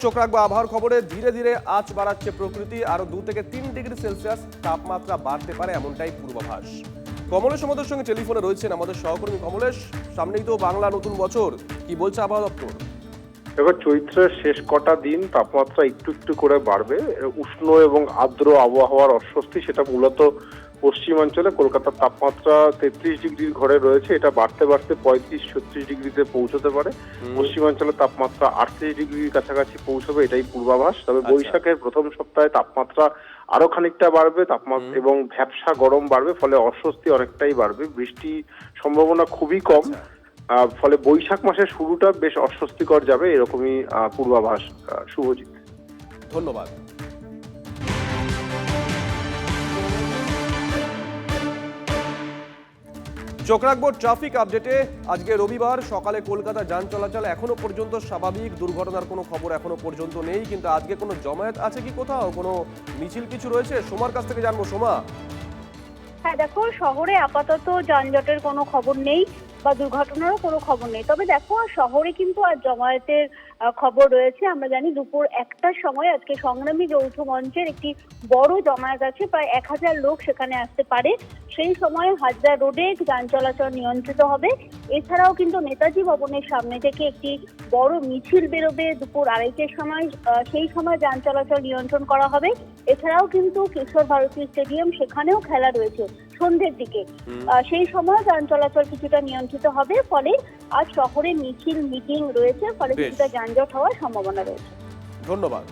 চোখ রাখবো আবহাওয়ার খবরে। ধীরে ধীরে আঁচ বাড়াচ্ছে প্রকৃতি, আরো 2 থেকে 3 ডিগ্রি সেলসিয়াস তাপমাত্রা বাড়তে পারে এমনটাই পূর্বাভাস। কমলেশ আমাদের সঙ্গে টেলিফোনে রয়েছেন আমাদের সহকর্মী। কমলেশ, সামনেই তো বাংলা নতুন বছর, কি বলছে আবহাওয়া দপ্তর? এবার চৈত্রের শেষ কটা দিন তাপমাত্রা একটু একটু করে বাড়বে। উষ্ণ এবং আর্দ্র আবহাওয়ার অস্বস্তি, সেটা মূলত পশ্চিমাঞ্চলে। কলকাতার তাপমাত্রা 33 ডিগ্রির ঘরে রয়েছে, এটা বাড়তে বাড়তে 35-36 ডিগ্রিতে পৌঁছতে পারে। পশ্চিমাঞ্চলের তাপমাত্রা 38 ডিগ্রির কাছাকাছি পৌঁছবে, এটাই পূর্বাভাস। তবে বৈশাখের প্রথম সপ্তাহে তাপমাত্রা আরো খানিকটা বাড়বে, তাপমাত্রা এবং ভ্যাপসা গরম বাড়বে, ফলে অস্বস্তি অনেকটাই বাড়বে। বৃষ্টির সম্ভাবনা খুবই কম, ফলে বৈশাখ মাসের শুরুটা বেশ অস্বস্তিকর যাবে, এরকমই পূর্বাভাস। শুভজিৎ, ধন্যবাদ। চোখ রাখবো ট্রাফিক আপডেটে। আজকে রবিবার সকালে কলকাতা যান চলাচল এখনো পর্যন্ত স্বাভাবিক, দুর্ঘটনার কোনো খবর এখনো পর্যন্ত নেই। কিন্তু আজকে কোনো জমায়েত আছে কি, কোথাও কোনো মিছিল কিছু রয়েছে? সোমার কাছ থেকে জানবো। সোমা। হ্যাঁ দেখো, শহরে আপাতত যানজটের কোনো খবর নেই বা দুর্ঘটনারও কোনো খবর নেই। তবে দেখো, শহরে কিন্তু আজ জমায়েতের খবর রয়েছে। আমরা জানি দুপুর 1টার সময় আজকে সংগ্রামী যৌথ মঞ্চের একটি বড় জমায়েত আছে, প্রায় 1000 লোক সেখানে আসতে পারে। সেই সময় হাজরা রোডে যান চলাচল নিয়ন্ত্রিত হবে। এছাড়াও কিন্তু নেতাজি ভবনের সামনে থেকে একটি বড় মিছিল বেরোবে দুপুর 2:30টার সময়, সেই সময় যান চলাচল নিয়ন্ত্রণ করা হবে। এছাড়াও কিন্তু কিশোর ভারতী স্টেডিয়াম, সেখানেও খেলা রয়েছে সন্ধ্যের দিকে, সেই সময় যান চলাচল কিছুটা নিয়ন্ত্রিত হবে। ফলে আজ শহরে মিছিল মিটিং রয়েছে, ফলে কিছুটা যানজট হওয়ার সম্ভাবনা রয়েছে। ধন্যবাদ।